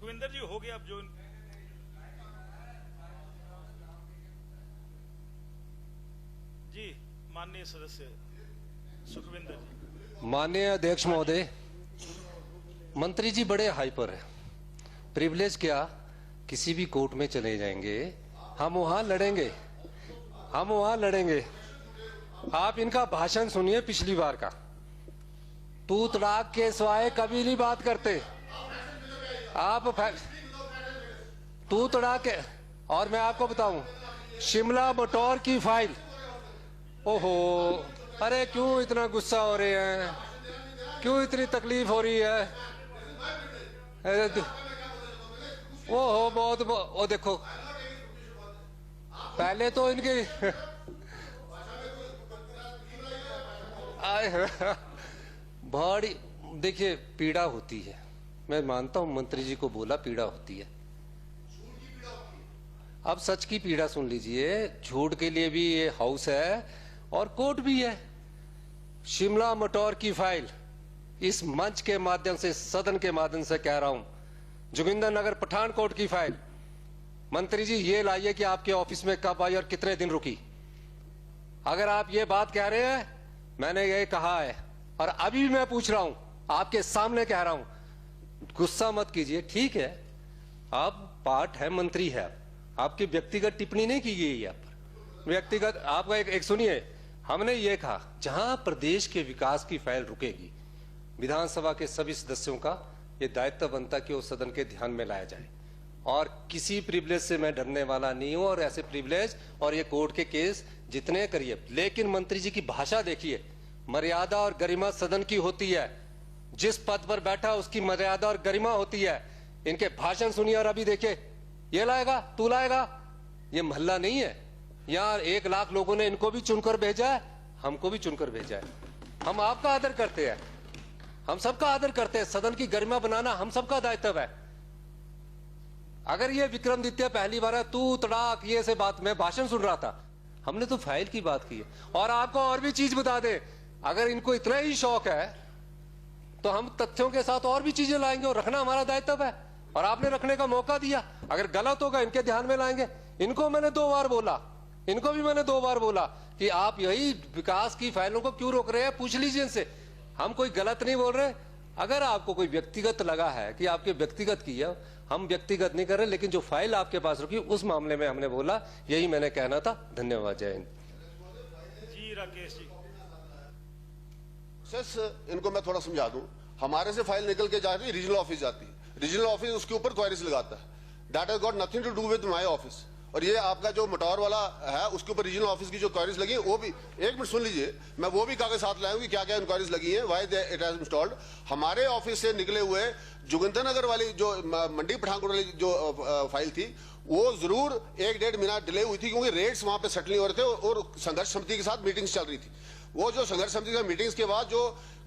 सुखविंदर जी हो गया अब जो जी माननीय सदस्य सुखविंदर जी। माननीय अध्यक्ष महोदय, मंत्री जी बड़े हाइपर है। प्रिविलेज क्या, किसी भी कोर्ट में चले जाएंगे, हम वहां लड़ेंगे, हम वहां लड़ेंगे। आप इनका भाषण सुनिए पिछली बार का, तू तड़ाक के सिवाय कभी नहीं बात करते आप। तू तड़ाक के, और मैं आपको बताऊं, शिमला बटौर की फाइल, ओहो, अरे क्यों इतना गुस्सा हो रहे हैं, क्यों इतनी तकलीफ हो रही है? ओहो बहुत, वो देखो पहले तो इनकी बड़ी, देखिए पीड़ा होती है, मैं मानता हूं मंत्री जी को बोला पीड़ा होती है। अब सच की पीड़ा सुन लीजिए, झूठ के लिए भी ये हाउस है और कोर्ट भी है। शिमला मटौर की फाइल इस मंच के माध्यम से, सदन के माध्यम से कह रहा हूं, जोगिंदर नगर पठानकोट की फाइल, मंत्री जी ये लाइए कि आपके ऑफिस में कब आई और कितने दिन रुकी। अगर आप ये बात कह रहे हैं, मैंने ये कहा है और अभी भी मैं पूछ रहा हूं, आपके सामने कह रहा हूं, गुस्सा मत कीजिए, ठीक है, आप पार्ट है, मंत्री है, आपकी व्यक्तिगत टिप्पणी नहीं की गई है, व्यक्तिगत आपका एक सुनिए, हमने ये कहा जहां प्रदेश के विकास की फाइल रुकेगी, विधानसभा के सभी सदस्यों का ये दायित्व बनता कि वो सदन के ध्यान में लाया जाए। और किसी प्रिविलेज से मैं डरने वाला नहीं हूं, और ऐसे प्रिविलेज और ये कोर्ट के केस जितने करिए, लेकिन मंत्री जी की भाषा देखिए, मर्यादा और गरिमा सदन की होती है, जिस पद पर बैठा उसकी मर्यादा और गरिमा होती है। इनके भाषण सुनिए और अभी देखिए, ये लाएगा, तू लाएगा, ये मोहल्ला नहीं है। यहाँ 1 लाख लोगों ने इनको भी चुनकर भेजा है, हमको भी चुनकर भेजा है। हम आपका आदर करते हैं, हम सबका आदर करते हैं, सदन की गरिमा बनाना हम सबका दायित्व है। अगर ये विक्रमादित्य पहली बार है, तू तड़ाक ये से बात, मैं भाषण सुन रहा था, हमने तो फाइल की बात की है। और आपको और भी चीज बता दे, अगर इनको इतना ही शौक है तो हम तथ्यों के साथ और भी चीजें लाएंगे, और रखना हमारा दायित्व है, और आपने रखने का मौका दिया। अगर गलत होगा इनके ध्यान में लाएंगे। इनको मैंने 2 बार बोला, इनको भी मैंने 2 बार बोला कि आप यही विकास की फाइलों को क्यों रोक रहे हैं, पूछ लीजिए इनसे। हम कोई गलत नहीं बोल रहे। अगर आपको कोई व्यक्तिगत लगा है कि आपके व्यक्तिगत की है, हम व्यक्तिगत नहीं कर रहे, लेकिन जो फाइल आपके पास रुकी उस मामले में हमने बोला, यही मैंने कहना था। धन्यवाद, जय हिंद। जी राकेश जी। इनको मैं थोड़ा समझा दूं, हमारे से फाइल निकल के जा रही है, रीजनल ऑफिस जाती है, रीजनल ऑफिस उसके ऊपर क्वेरीज लगाता है। That has got nothing to do with my office. और ये आपका जो मटौर वाला है, उसके ऊपर रीजनल ऑफिस की जो क्वेरीज लगी है, वो भी, एक मिनट सुन लीजिए, मैं वो भी कागज साथ लाऊंगी क्या क्या इंक्वायरीज लगी है, व्हाई इट हैज इंस्टॉल्ड। हमारे ऑफिस से निकले हुए जोगिंदर नगर वाली जो मंडी पठानकोट वाली जो फाइल थी, वो जरूर 1-1.5 महीना डिले हुई थी, क्योंकि रेट्स वहां पे सेटल नहीं हो रहे थे और संघर्ष समिति के साथ मीटिंग्स चल रही थी। वो जो संघर्ष समिति की मीटिंग्स के बाद जो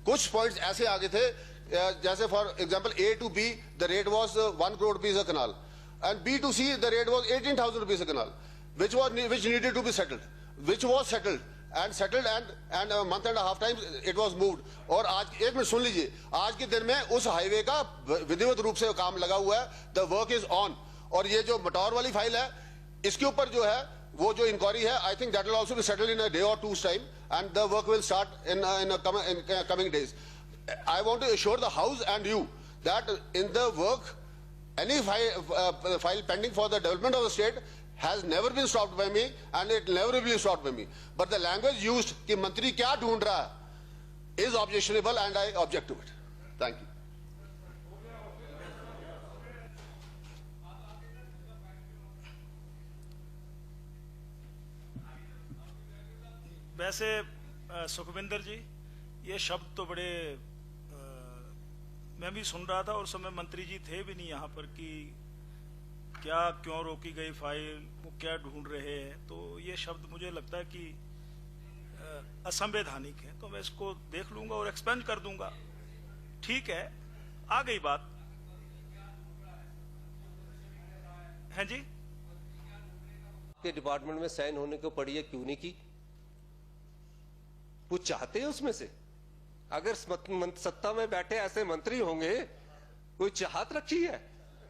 कुछ पॉइंट्स ऐसे आगे थे, जैसे for example A to B the rate was 1 crore rupees a canal, and B to C the rate was 18,000 rupees a canal, which needed to be settled, which was settled and a month and a half time it was moved। और आज एक minute सुन लीजिए, आज के दिन में उस highway का विधिवत रूप से काम लगा हुआ है, द वर्क इज ऑन। और ये जो मटौर वाली फाइल है, इसके ऊपर जो है वो जो इंक्वायरी है, I think that will also be settled in a day और 2's time, and the work will start in coming days. I want to assure the House and you that in the work, any file pending for the development of the state has never been stopped by me, and it never will be stopped by me. But the language used कि मंत्री क्या ढूंढ रहा है is objectionable, and I object to it. Thank you. वैसे सुखविंदर जी, ये शब्द तो बड़े मैं भी सुन रहा था, और समय मंत्री जी थे भी नहीं यहाँ पर, कि क्या क्यों रोकी गई फाइल, वो क्या ढूंढ रहे हैं। तो ये शब्द मुझे लगता है कि असंवैधानिक है, तो मैं इसको देख लूंगा और एक्सपेंड कर दूंगा। ठीक है, आ गई बात है जी। के डिपार्टमेंट में साइन होने को पड़ी है, क्यों नहीं की? कुछ चाहते हैं उसमें से? अगर सत्ता में बैठे ऐसे मंत्री होंगे, कोई चाहत रखी है?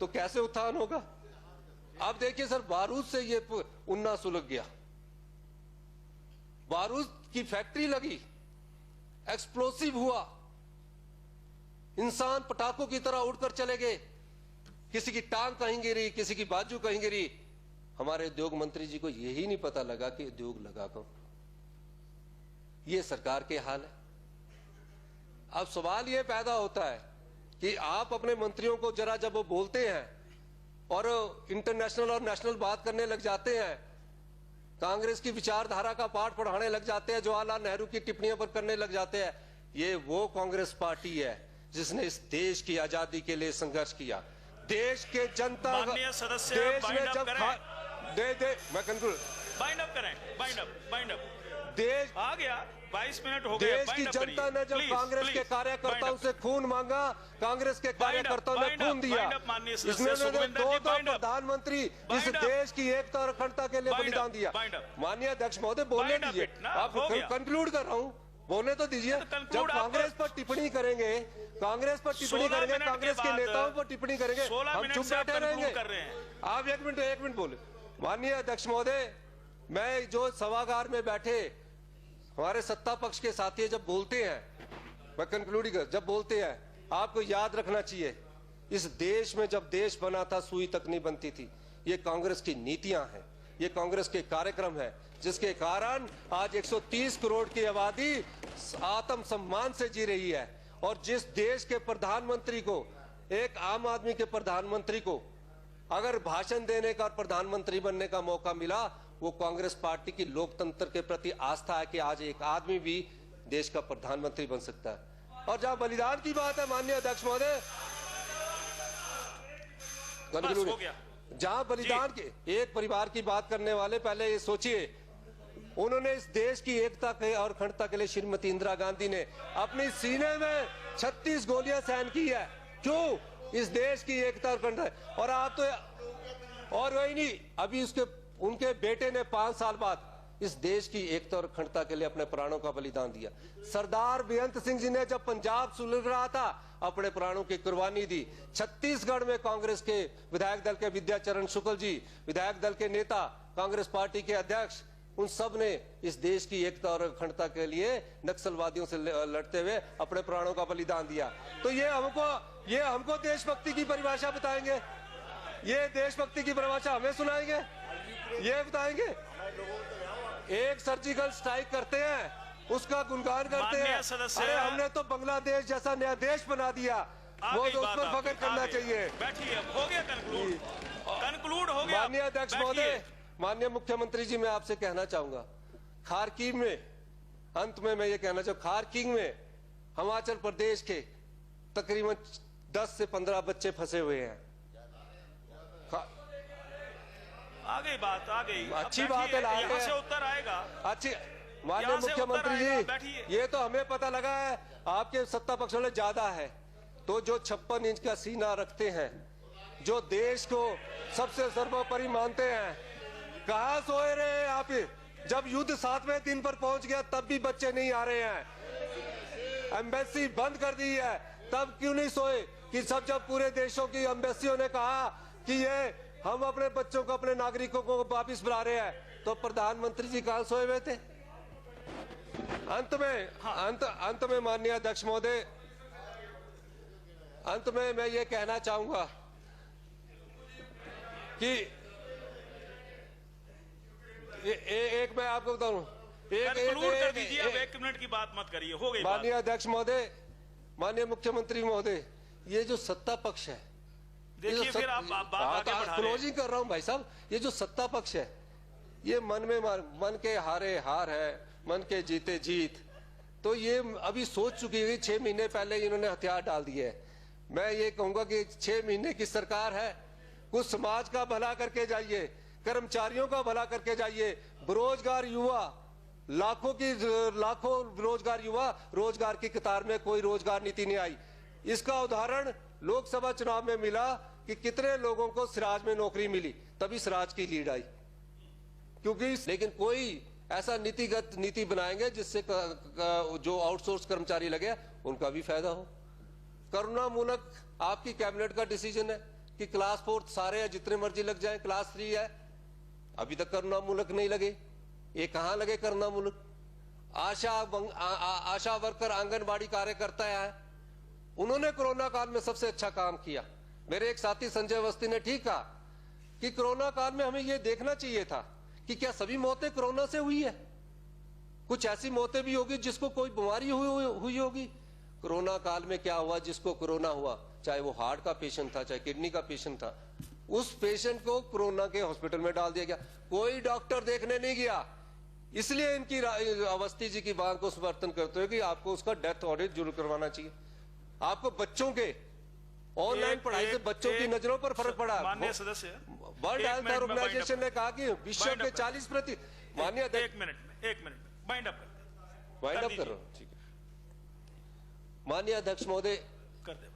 तो कैसे उत्थान होगा? अब देखिए सर, बारूद से ये उन्ना सुलग गया, बारूद की फैक्ट्री लगी, एक्सप्लोसिव हुआ, इंसान पटाखों की तरह उड़कर चले गए, किसी की टांग कहीं गिरी, किसी की बाजू कहीं गिरी। हमारे उद्योग मंत्री जी को यही नहीं पता लगा कि उद्योग लगा कौन। ये सरकार के हाल है। अब सवाल यह पैदा होता है कि आप अपने मंत्रियों को जरा जब वो बोलते हैं और इंटरनेशनल और नेशनल बात करने लग जाते हैं, कांग्रेस की विचारधारा का पाठ पढ़ाने लग जाते हैं, जवाहरलाल नेहरू की टिप्पणियों पर करने लग जाते हैं। ये वो कांग्रेस पार्टी है जिसने इस देश की आजादी के लिए संघर्ष किया। देश के जनता, माननीय सदस्य, देश में जब मैं कंक्लूड, बाइंड अप करें, बाइंड अप। देश आ गया, 22 मिनट हो गए। देश की जनता ने जब कांग्रेस के कार्यकर्ताओं से खून मांगा, कांग्रेस के कार्यकर्ताओं ने खून दिया। इसमें दो प्रधानमंत्री इस देश की एकता और अखंडता के लिए बलिदान दिया। माननीय अध्यक्ष महोदय, बोलने दीजिए, आप कंक्लूड कर रहा हूं, बोलने तो दीजिए। जब कांग्रेस पर टिप्पणी करेंगे, कांग्रेस के नेताओं पर टिप्पणी करेंगे, हम चुप बैठे रहेंगे? आप एक मिनट बोले। माननीय अध्यक्ष महोदय, मैं जो सभागार में बैठे हमारे सत्ता पक्ष के साथी जब बोलते हैं, मैं कंक्लूड कर, जब बोलते हैं, आपको याद रखना चाहिए, इस देश में जब देश बना था सुई तक नहीं बनती थी। ये कांग्रेस की नीतियां हैं, ये कांग्रेस के कार्यक्रम है, जिसके कारण आज 130 करोड़ की आबादी आत्म सम्मान से जी रही है। और जिस देश के प्रधानमंत्री को, एक आम आदमी के प्रधानमंत्री को अगर भाषण देने का और प्रधानमंत्री बनने का मौका मिला, वो कांग्रेस पार्टी की लोकतंत्र के प्रति आस्था है कि आज एक आदमी भी देश का प्रधानमंत्री बन सकता है। और जहां बलिदान की बात है माननीय अध्यक्ष महोदय, जहां बलिदान के एक परिवार की बात करने वाले, पहले ये सोचिए, उन्होंने इस देश की एकता के और अखंडता के लिए श्रीमती इंदिरा गांधी ने अपनी सीने में 36 गोलियां सहन की है। क्यों? इस देश की एकता और अखंडता। और आप तो, और वही नहीं, अभी उनके बेटे ने 5 साल बाद इस देश की एकता और अखंडता के लिए अपने प्राणों का बलिदान दिया। सरदार बेअंत सिंह जी ने जब पंजाब सुलग रहा था, अपने प्राणों की कुर्बानी दी। छत्तीसगढ़ में कांग्रेस के विधायक दल के विद्याचरण शुक्ल जी, विधायक दल के नेता, कांग्रेस पार्टी के अध्यक्ष, उन सब ने इस देश की एकता और अखंडता के लिए नक्सलवादियों से लड़ते हुए अपने प्राणों का बलिदान दिया। तो ये हमको देशभक्ति की परिभाषा बताएंगे? ये देशभक्ति की परिभाषा हमें सुनाएंगे? ये बताएंगे? एक सर्जिकल स्ट्राइक करते हैं, उसका गुणगान करते हैं, अरे हमने तो बांग्लादेश जैसा नया देश बना दिया, वो तो उस पर फख्र करना चाहिए। बैठिए, हो गया कंक्लूड हो गया। माननीय अध्यक्ष महोदय, माननीय मुख्यमंत्री जी, मैं आपसे कहना चाहूंगा, खारकिव में, अंत में मैं ये कहना चाहूँ, खारकिव में हिमाचल प्रदेश के तकरीबन 10 से 15 बच्चे फंसे हुए हैं। आ गई बात, आ गई। अच्छी बात है, यहाँ से उत्तर आएगा। अच्छी, माननीय मुख्यमंत्री जी, ये तो हमें पता लगा है आपके सत्ता पक्ष वाले ज्यादा है, तो जो 56 इंच का सीना रखते हैं, जो देश को सबसे सर्वोपरि मानते हैं, कहां सोए रहे आप? जब युद्ध 7वें दिन पर पहुंच गया तब भी बच्चे नहीं आ रहे हैं, एम्बेसी बंद कर दी है, तब क्यों नहीं सोए? कि सब जब पूरे देशों की एम्बेसियों ने कहा कि ये हम अपने बच्चों को, अपने नागरिकों को वापिस बुला रहे हैं, तो प्रधानमंत्री जी कहां सोए हुए थे? अंत में माननीय अध्यक्ष महोदय, अंत में मैं ये कहना चाहूंगा कि एक मैं आपको बताऊं, एक मिनट की बात मत करिए, हो गई। माननीय अध्यक्ष महोदय, माननीय मुख्यमंत्री महोदय, ये जो सत्ता पक्ष है, देखिए फिर आप बात आगे बढ़ा रहे हैं। क्लोजिंग कर रहा हूं भाई साहब, ये जो सत्ता पक्ष है, ये मन के हारे हार है, मन के जीते जीत। तो ये अभी सोच चुकी है, 6 महीने पहले इन्होंने हथियार डाल दिए है। मैं ये कहूंगा कि 6 महीने की सरकार है, कुछ समाज का भला करके जाइए, कर्मचारियों का भला करके जाइए। बेरोजगार युवा, लाखों बेरोजगार युवा, रोजगार की कतार में कोई रोजगार नीति नहीं आई। इसका उदाहरण लोकसभा चुनाव में मिला कि कितने लोगों को सिराज में नौकरी मिली, तभी सिराज की लीड आई। क्योंकि लेकिन कोई ऐसा नीति बनाएंगे जिससे जो आउटसोर्स कर्मचारी लगे उनका भी फायदा हो। करुणामूलक आपकी कैबिनेट का डिसीजन है, कि क्लास 4 सारे हैं, जितने मर्जी लग जाएं, क्लास 3 है, अभी तक करुणा मूलक नहीं लगे। ये कहां लगे करुणा मूलक? आशा वर्कर, आंगनबाड़ी कार्यकर्ता है, उन्होंने कोरोना काल में सबसे अच्छा काम किया। मेरे एक साथी संजय अवस्थी ने ठीक कहा कि कोरोना काल में हमें यह देखना चाहिए था कि क्या सभी मौतें कोरोना से हुई है, कुछ ऐसी मौतें भी होगी जिसको कोई बीमारी हुई होगी। कोरोना काल में क्या हुआ, जिसको कोरोना हुआ, चाहे वो हार्ट का पेशेंट था, चाहे किडनी का पेशेंट था, उस पेशेंट को कोरोना के हॉस्पिटल में डाल दिया गया, कोई डॉक्टर देखने नहीं गया। इसलिए इनकी अवस्थी जी की बात को समर्थन करते हुए कि आपको उसका डेथ ऑडिट जरूर करवाना चाहिए। आपको बच्चों के ऑनलाइन पढ़ाई से बच्चों की नजरों पर फर्क पड़ा। माननीय सदस्य, वर्ल्ड हेल्थ ऑर्गेनाइजेशन ने कहा कि विश्व के 40%। माननीय एक मिनट बाइंड अप कर रहा हूं, ठीक है। माननीय अध्यक्ष महोदय, कर दे।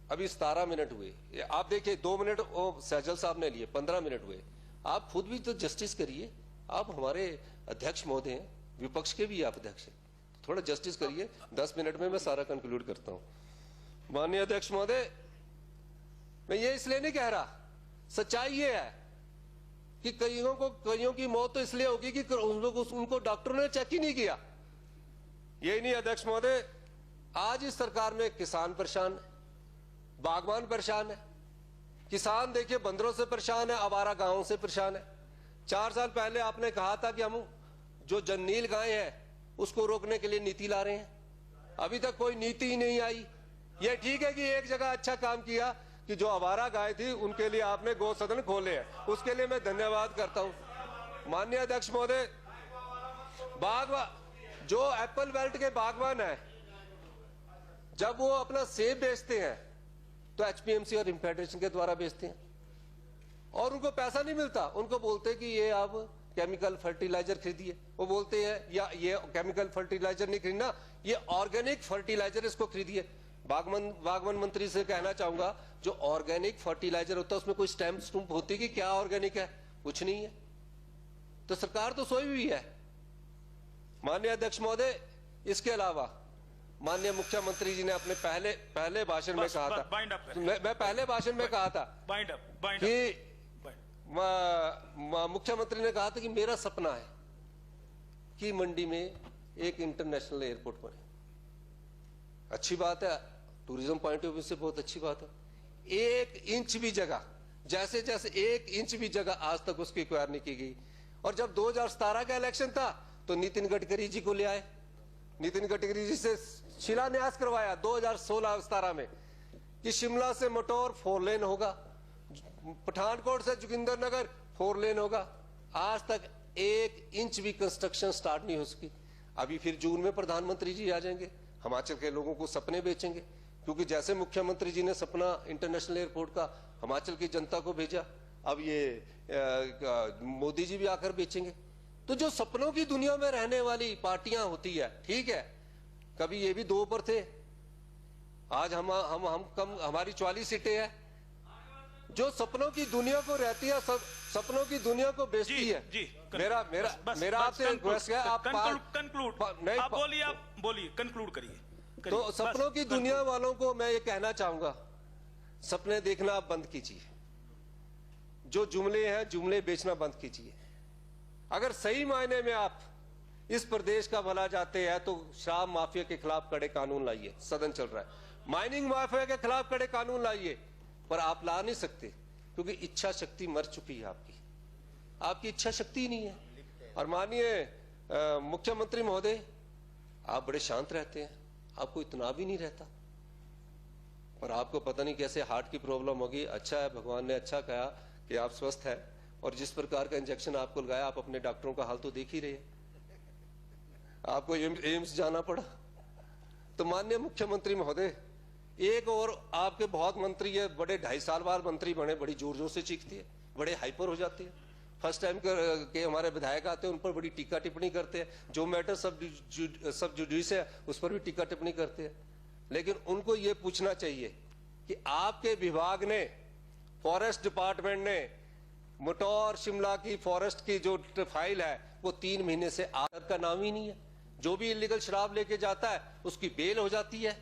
अभी 17 मिनट हुए, आप देखिए 2 मिनट सहजल साहब ने लिए, 15 मिनट हुए। आप खुद भी तो जस्टिस करिए, आप हमारे अध्यक्ष महोदय हैं, विपक्ष के भी आप अध्यक्ष हैं, थोड़ा जस्टिस करिए। 10 मिनट में मैं सारा कंक्लूड करता हूं। माननीय अध्यक्ष महोदय, मैं ये इसलिए नहीं कह रहा, सच्चाई ये है कि कईयों की मौत तो इसलिए होगी कि उनको डॉक्टरों ने चेक ही नहीं किया। यही नहीं अध्यक्ष महोदय, आज इस सरकार में किसान परेशान है, बागवान परेशान है। किसान देखिए बंदरों से परेशान है, आवारा गांवों से परेशान है। 4 साल पहले आपने कहा था कि हम जो जन्नील गाय है उसको रोकने के लिए नीति ला रहे हैं, अभी तक कोई नीति ही नहीं आई। ये ठीक है कि एक जगह अच्छा काम किया कि जो आवारा गाय थी उनके लिए आपने गौ सदन खोले हैं, उसके लिए मैं धन्यवाद करता हूं। माननीय अध्यक्ष महोदय, जो एप्पल बेल्ट के बागवान है, जब वो अपना सेब बेचते हैं तो एचपीएमसी और इम्फेडरेशन के द्वारा बेचते हैं और उनको पैसा नहीं मिलता। उनको बोलते कि ये आप केमिकल फर्टिलाइजर खरीदिए, वो बोलते हैं या ये केमिकल फर्टिलाइजर नहीं खरीदना, ये ऑर्गेनिक फर्टिलाइजर इसको खरीदिए। बागवान मंत्री से कहना चाहूंगा, जो ऑर्गेनिक फर्टिलाइजर होता है उसमें कोई स्टैंप होती है कि क्या ऑर्गेनिक है? कुछ नहीं है। तो सरकार तो सोई हुई है। माननीय अध्यक्ष महोदय, इसके अलावा माननीय मुख्यमंत्री जी ने अपने पहले भाषण में कहा था, मैं पहले भाषण में कहा था कि मुख्यमंत्री ने कहा था कि मेरा सपना है कि मंडी में एक इंटरनेशनल एयरपोर्ट बने। अच्छी बात है, टूरिज्म पॉइंट ऑफ व्यू से बहुत अच्छी बात है। 1 इंच भी जगह, जैसे 1 इंच भी जगह आज तक उसकी एक्वायर नहीं की गई। और जब 2017 का इलेक्शन था तो नितिन गडकरी जी को ले आए, नितिन गडकरी जी से शिलान्यास करवाया 2016-17 में कि शिमला से मटौर 4 लेन होगा, पठानकोट से जोगिंदरनगर 4 लेन होगा। आज तक 1 इंच भी कंस्ट्रक्शन स्टार्ट नहीं हो सकी। अभी फिर जून में प्रधानमंत्री जी आ जाएंगे, हिमाचल के लोगों को सपने बेचेंगे, क्योंकि जैसे मुख्यमंत्री जी ने सपना इंटरनेशनल एयरपोर्ट का हिमाचल की जनता को भेजा, अब ये मोदी जी भी आकर बेचेंगे। तो जो सपनों की दुनिया में रहने वाली पार्टियां होती है, ठीक है, कभी ये भी 2 पर थे, आज हम कम, हमारी 44 सीटें हैं। जो सपनों की दुनिया को रहती है, सपनों की दुनिया को बेचती है। मेरा आपसे रिक्वेस्ट है, आप कंक्लूड बोलिए, कंक्लूड करिए। तो सपनों की दुनिया वालों को मैं ये कहना चाहूंगा, सपने देखना आप बंद कीजिए, जो जुमले हैं जुमले बेचना बंद कीजिए। अगर सही मायने में आप इस प्रदेश का भला चाहते हैं तो शराब माफिया के खिलाफ कड़े कानून लाइए, सदन चल रहा है। माइनिंग माफिया के खिलाफ कड़े कानून लाइए, पर आप ला नहीं सकते क्योंकि इच्छा शक्ति मर चुकी है आपकी इच्छा शक्ति नहीं है। और माननीय मुख्यमंत्री महोदय, आप बड़े शांत रहते हैं, आपको इतना भी नहीं रहता, और आपको पता नहीं कैसे हार्ट की प्रॉब्लम होगी। अच्छा है, भगवान ने अच्छा कहा कि आप स्वस्थ हैं, और जिस प्रकार का इंजेक्शन आपको लगाया, आप अपने डॉक्टरों का हाल तो देख ही रहे हैं, आपको एम्स जाना पड़ा। तो माननीय मुख्यमंत्री महोदय, एक और आपके बहुत मंत्री है, बड़े 2.5 साल बाद मंत्री बने, बड़ी जोर जोर से चीखती है, बड़े हाइपर हो जाते हैं। फर्स्ट टाइम के हमारे विधायक आते हैं, उन पर बड़ी टीका टिप्पणी करते हैं, जो मैटर सब जुडिस है उस पर भी टीका टिप्पणी करते हैं। लेकिन उनको ये पूछना चाहिए कि आपके विभाग ने, फॉरेस्ट डिपार्टमेंट ने मटौर शिमला की फॉरेस्ट की जो फाइल है वो 3 महीने से आकर का नाम ही नहीं है। जो भी इलीगल शराब लेके जाता है उसकी बेल हो जाती है,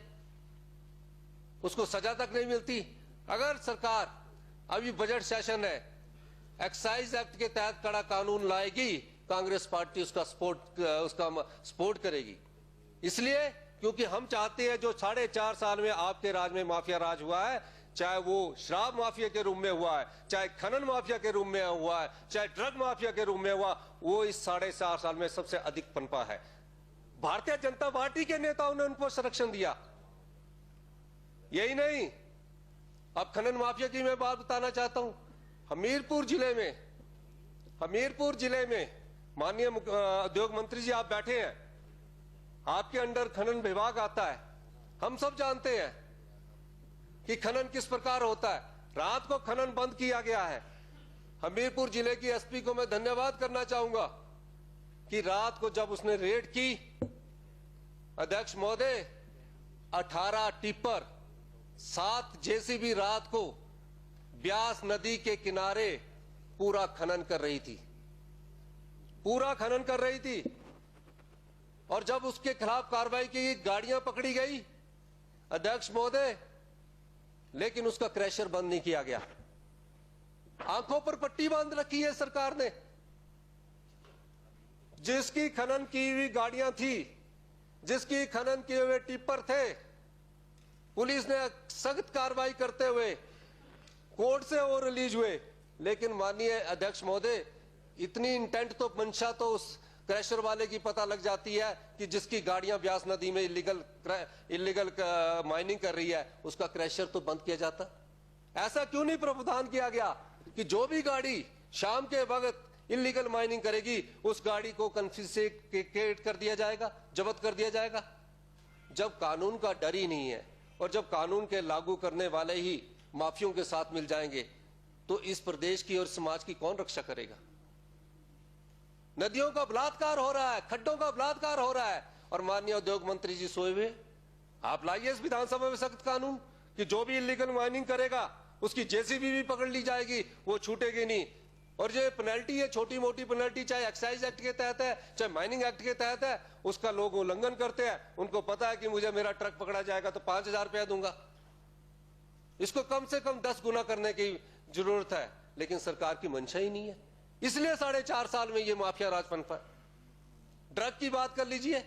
उसको सजा तक नहीं मिलती। अगर सरकार अभी बजट सेशन है, एक्साइज एक्ट के तहत कड़ा कानून लाएगी कांग्रेस पार्टी, उसका सपोर्ट करेगी। इसलिए क्योंकि हम चाहते हैं जो 4.5 साल में आपके राज में माफिया राज हुआ है, चाहे वो शराब माफिया के रूप में हुआ है, चाहे खनन माफिया के रूप में हुआ है, चाहे ड्रग माफिया के रूप में हुआ, वो इस 4.5 साल में सबसे अधिक पनपा है। भारतीय जनता पार्टी के नेताओं ने उनको संरक्षण दिया। यही नहीं, अब खनन माफिया की मैं बात बताना चाहता हूं। हमीरपुर जिले में माननीय उद्योग मंत्री जी आप बैठे हैं, आपके अंडर खनन विभाग आता है। हम सब जानते हैं कि खनन किस प्रकार होता है। रात को खनन बंद किया गया है। हमीरपुर जिले की एसपी को मैं धन्यवाद करना चाहूंगा कि रात को जब उसने रेड की, अध्यक्ष महोदय, 18 टिप्पर, 7 जेसीबी रात को ब्यास नदी के किनारे पूरा खनन कर रही थी। और जब उसके खिलाफ कार्रवाई की, गाड़ियां पकड़ी गई अध्यक्ष महोदय, लेकिन उसका क्रैशर बंद नहीं किया गया। आंखों पर पट्टी बांध रखी है सरकार ने। जिसकी खनन की हुई गाड़ियां थी, जिसकी खनन किए हुए टिप्पर थे, पुलिस ने सख्त कार्रवाई करते हुए कोर्ट से वो रिलीज हुए। लेकिन माननीय अध्यक्ष महोदय, इतनी इंटेंट तो मंशा तो उस क्रैशर वाले की पता लग जाती है कि जिसकी गाड़ियां ब्यास नदी में इलीगल माइनिंग कर रही है, उसका क्रैशर तो बंद किया जाता। ऐसा क्यों नहीं प्रावधान किया गया कि जो भी गाड़ी शाम के वक्त इलीगल माइनिंग करेगी, उस गाड़ी को कन्फिस्केट कर दिया जाएगा, जब्त कर दिया जाएगा। जब कानून का डर ही नहीं है और जब कानून के लागू करने वाले ही माफियों के साथ मिल जाएंगे, तो इस प्रदेश की और समाज की कौन रक्षा करेगा? नदियों का बलात्कार हो रहा है, खड्डों का बलात्कार हो रहा है, और माननीय उद्योग मंत्री जी सोए हुए। आप लाइए इस विधानसभा में सख्त कानून कि जो भी इलीगल माइनिंग करेगा उसकी जेसीबी भी पकड़ ली जाएगी, वो छूटेगी नहीं। और जो पेनल्टी है, छोटी मोटी पेनल्टी, चाहे एक्साइज एक्ट के तहत है, चाहे माइनिंग एक्ट के तहत है, उसका लोग उल्लंघन करते हैं। उनको पता है कि मुझे मेरा ट्रक पकड़ा जाएगा तो 5,000 रुपया दूंगा। इसको कम से कम 10 गुना करने की जरूरत है, लेकिन सरकार की मंशा ही नहीं है। इसलिए 4.5 साल में ये माफिया राज पनपा। ड्रग की बात कर लीजिए,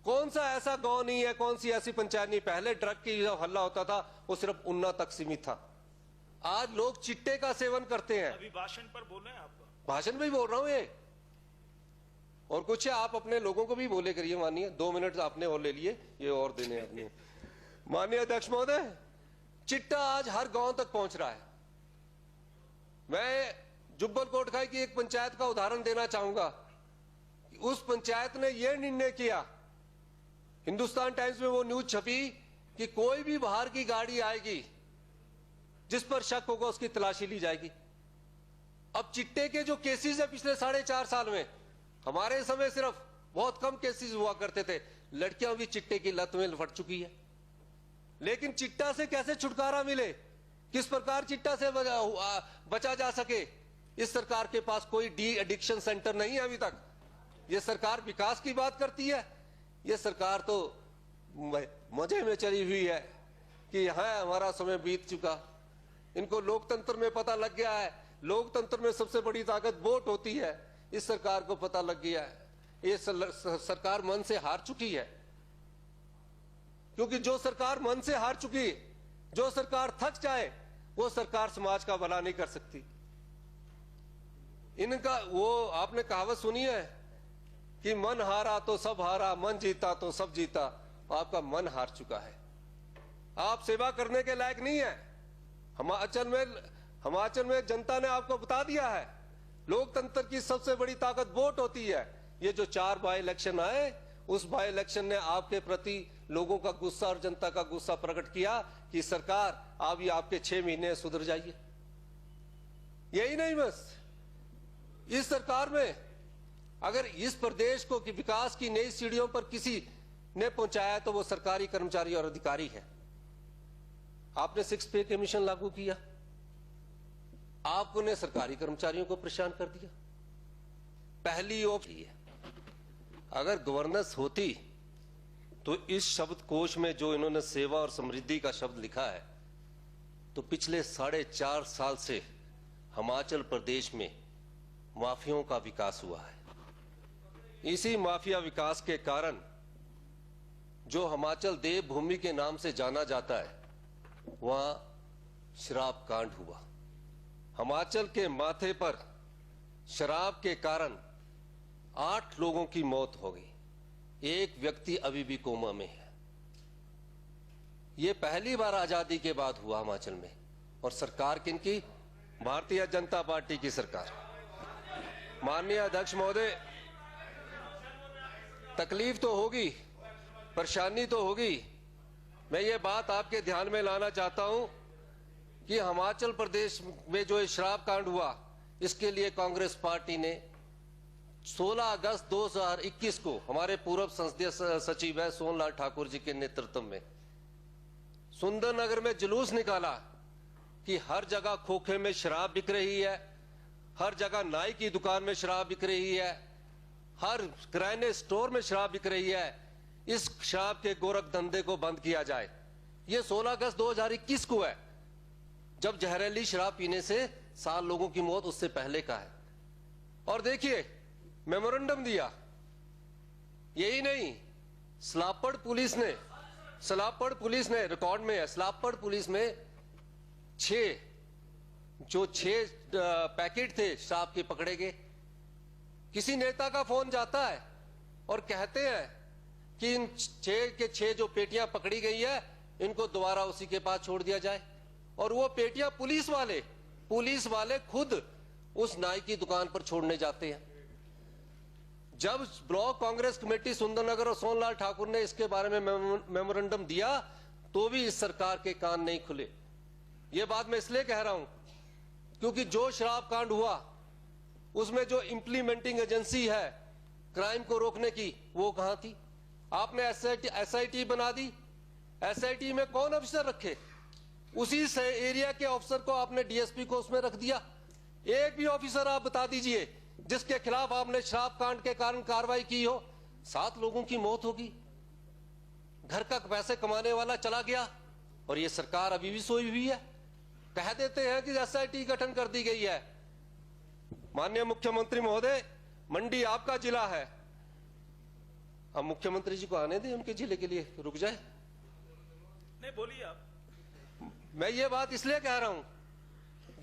कौन सा ऐसा गांव नहीं है, कौन सी ऐसी पंचायत नहीं, पहले ड्रग की जो हल्ला होता था वो सिर्फ उन्ना तक सीमित था। आज लोग चिट्टे का सेवन करते हैं। अभी भाषण पर बोले हैं आप? भाषण में भी बोल रहा हूं ये, और कुछ है, आप अपने लोगों को भी बोले करिए। मानिए 2 मिनट आपने और ले लिए, ये और देने अपने। माननीय अध्यक्ष महोदय, चिट्टा आज हर गांव तक पहुंच रहा है। मैं जुब्बल कोटखाई की एक पंचायत का उदाहरण देना चाहूंगा। उस पंचायत ने यह निर्णय किया, हिंदुस्तान टाइम्स में वो न्यूज छपी कि कोई भी बाहर की गाड़ी आएगी जिस पर शक होगा उसकी तलाशी ली जाएगी। अब चिट्टे के जो केसेस है पिछले 4.5 साल में, हमारे समय सिर्फ बहुत कम केसेस हुआ करते थे। लड़कियां भी चिट्टे की लत में लपट चुकी है। लेकिन चिट्टा से कैसे छुटकारा मिले, किस प्रकार चिट्टा से बचा जा सके, इस सरकार के पास कोई डी एडिक्शन सेंटर नहीं है अभी तक। ये सरकार विकास की बात करती है, ये सरकार तो मजे में चली हुई है कि हाँ हमारा समय बीत चुका। इनको लोकतंत्र में पता लग गया है, लोकतंत्र में सबसे बड़ी ताकत वोट होती है। इस सरकार को पता लग गया है, ये सरकार मन से हार चुकी है। क्योंकि जो सरकार मन से हार चुकी, जो सरकार थक जाए, वो सरकार समाज का भला नहीं कर सकती। इनका वो आपने कहावत सुनी है कि मन हारा तो सब हारा, मन जीता तो सब जीता। आपका मन हार चुका है, आप सेवा करने के लायक नहीं है। हिमाचल में जनता ने आपको बता दिया है, लोकतंत्र की सबसे बड़ी ताकत वोट होती है। ये जो 4 बाई इलेक्शन आए, उस बाई इलेक्शन ने आपके प्रति लोगों का गुस्सा और जनता का गुस्सा प्रकट किया कि सरकार आप ये आपके 6 महीने सुधर जाइए। यही नहीं, बस इस सरकार में अगर इस प्रदेश को कि विकास की नई सीढ़ियों पर किसी ने पहुंचाया तो वो सरकारी कर्मचारी और अधिकारी है। आपने 6 पे कमीशन लागू किया, आपने सरकारी कर्मचारियों को परेशान कर दिया। पहली ऑप्शन, अगर गवर्नेंस होती तो इस शब्द कोश में जो इन्होंने सेवा और समृद्धि का शब्द लिखा है, तो पिछले 4.5 साल से हिमाचल प्रदेश में माफियाओं का विकास हुआ है। इसी माफिया विकास के कारण जो हिमाचल देवभूमि के नाम से जाना जाता है, वहां शराब कांड हुआ। हिमाचल के माथे पर शराब के कारण 8 लोगों की मौत हो गई। एक व्यक्ति अभी भी कोमा में है। यह पहली बार आजादी के बाद हुआ हिमाचल में। और सरकार किनकी? भारतीय जनता पार्टी की सरकार। माननीय अध्यक्ष महोदय, तकलीफ तो होगी, परेशानी तो होगी। मैं ये बात आपके ध्यान में लाना चाहता हूं कि हिमाचल प्रदेश में जो शराब कांड हुआ, इसके लिए कांग्रेस पार्टी ने 16 अगस्त 2021 को हमारे पूर्व संसदीय सचिव है सोनलाल ठाकुर जी के नेतृत्व में सुंदरनगर में जुलूस निकाला कि हर जगह खोखे में शराब बिक रही है, हर जगह नाई की दुकान में शराब बिक रही है, हर किराने स्टोर में शराब बिक रही है। इस शराब के गोरख धंधे को बंद किया जाए। यह 16 अगस्त 2021 को है, जब जहरीली शराब पीने से 7 लोगों की मौत उससे पहले का है। और देखिए, मेमोरेंडम दिया। यही नहीं, सलापड़ पुलिस ने रिकॉर्ड में है, सलापड़ पुलिस में 6 पैकेट थे शराब के पकड़े गए। किसी नेता का फोन जाता है और कहते हैं कि इन 6 के 6 जो पेटियां पकड़ी गई है, इनको दोबारा उसी के पास छोड़ दिया जाए। और वो पेटियां पुलिस वाले खुद उस नाई की दुकान पर छोड़ने जाते हैं। जब ब्लॉक कांग्रेस कमेटी सुंदरनगर और सोनलाल ठाकुर ने इसके बारे में मेमोरेंडम दिया, तो भी इस सरकार के कान नहीं खुले। यह बात मैं इसलिए कह रहा हूं क्योंकि जो शराब कांड हुआ, उसमें जो इंप्लीमेंटिंग एजेंसी है क्राइम को रोकने की, वो कहां थी? आपने एसआईटी बना दी। एसआईटी में कौन अफसर रखे? उसी एरिया के अफसर को आपने डीएसपी को उसमें रख दिया। एक भी ऑफिसर आप बता दीजिए जिसके खिलाफ आपने शराब कांड के कारण कार्रवाई की हो। 7 लोगों की मौत होगी। घर का पैसे कमाने वाला चला गया और ये सरकार अभी भी सोई हुई है। कह देते हैं कि एसआईटी गठन कर दी गई है। माननीय मुख्यमंत्री महोदय, मंडी आपका जिला है। अब मुख्यमंत्री जी को आने दें, उनके जिले के लिए रुक जाए। नहीं, बोलिए आप। मैं ये बात इसलिए कह रहा हूं,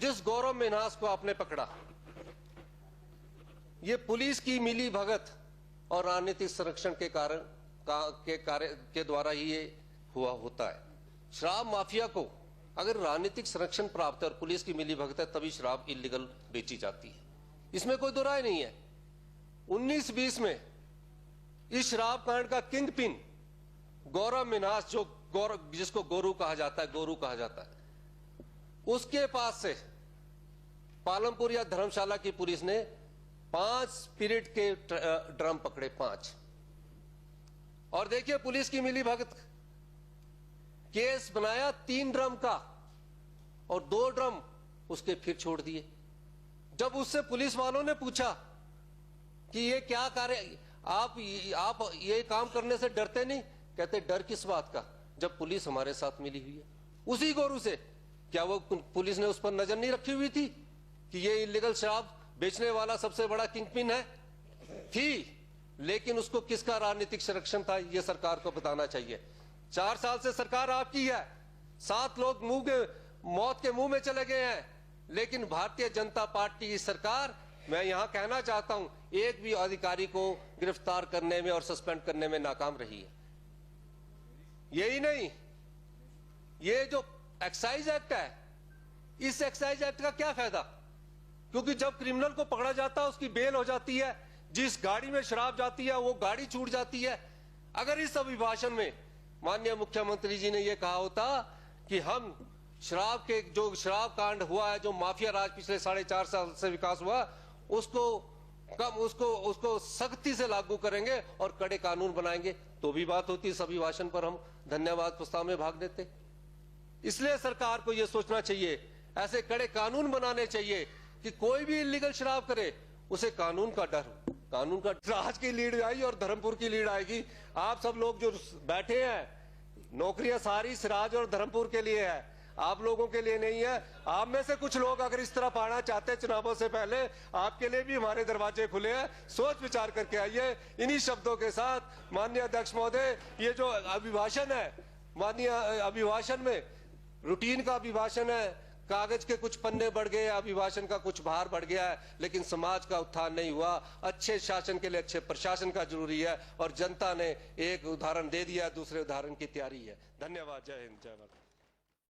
जिस गौरव मिन्हास को आपने पकड़ा, ये पुलिस की मिली भगत और राजनीतिक संरक्षण के कारण के द्वारा ही ये होता है। शराब माफिया को अगर राजनीतिक संरक्षण प्राप्त है और पुलिस की मिली भगत है, तभी शराब इलीगल बेची जाती है। इसमें कोई दो राय नहीं है। 1920 में इस शराब कांड का किंग पिन गौरव मिन्हास, जिसको गोरू कहा जाता है, उसके पास से पालमपुर या धर्मशाला की पुलिस ने 5 स्पिरिट के ड्रम पकड़े, 5। और देखिए, पुलिस की मिली भगत, केस बनाया 3 ड्रम का और 2 ड्रम उसके फिर छोड़ दिए। जब उससे पुलिस वालों ने पूछा कि ये क्या कार्य, आप ये काम करने से डरते नहीं? कहते डर किस बात का, जब पुलिस हमारे साथ मिली हुई है। उसी गोरू से क्या वो पुलिस ने उस पर नजर नहीं रखी हुई थी कि ये इलीगल शराब बेचने वाला सबसे बड़ा किंगपिन है? थी, लेकिन उसको किसका राजनीतिक संरक्षण था, ये सरकार को बताना चाहिए। 4 साल से सरकार आपकी है। 7 लोग मौत के मुंह में चले गए हैं, लेकिन भारतीय जनता पार्टी की सरकार, मैं यहां कहना चाहता हूं, एक भी अधिकारी को गिरफ्तार करने में और सस्पेंड करने में नाकाम रही है। यही नहीं, ये जो एक्साइज एक्ट है, इस एक्साइज एक्ट का क्या फायदा? क्योंकि जब क्रिमिनल को पकड़ा जाता है, उसकी बेल हो जाती है। जिस गाड़ी में शराब जाती है, वो गाड़ी छूट जाती है। अगर इस अभिभाषण में माननीय मुख्यमंत्री जी ने यह कहा होता कि हम जो शराब कांड हुआ है, जो माफिया राज पिछले 4.5 साल से विकास हुआ, उसको सख्ती से लागू करेंगे और कड़े कानून बनाएंगे, तो भी बात होती। इस अभिभाषण पर हम धन्यवाद प्रस्ताव में भाग देते। इसलिए सरकार को यह सोचना चाहिए, ऐसे कड़े कानून बनाने चाहिए कि कोई भी इलीगल शराब करे, उसे कानून का डर हो। कानून का राज की लीड आई और धर्मपुर की लीड आएगी। आप सब लोग जो बैठे हैं, नौकरियां सारी सिराज और धर्मपुर के लिए है। आप लोगों के लिए नहीं है। आप में से कुछ लोग अगर इस तरह पाना चाहते हैं चुनावों से पहले, आपके लिए भी हमारे दरवाजे खुले हैं, सोच विचार करके आइए। इन्हीं शब्दों के साथ माननीय अध्यक्ष महोदय, ये जो अभिभाषण है, माननीय अभिभाषण में रूटीन का अभिभाषण है, कागज के कुछ पन्ने बढ़ गए, अभिभाषण का कुछ भार बढ़ गया है, लेकिन समाज का उत्थान नहीं हुआ। अच्छे शासन के लिए अच्छे प्रशासन का जरूरी है और जनता ने एक उदाहरण दे दिया, दूसरे उदाहरण की तैयारी है। धन्यवाद। जय हिंद, जय भारत।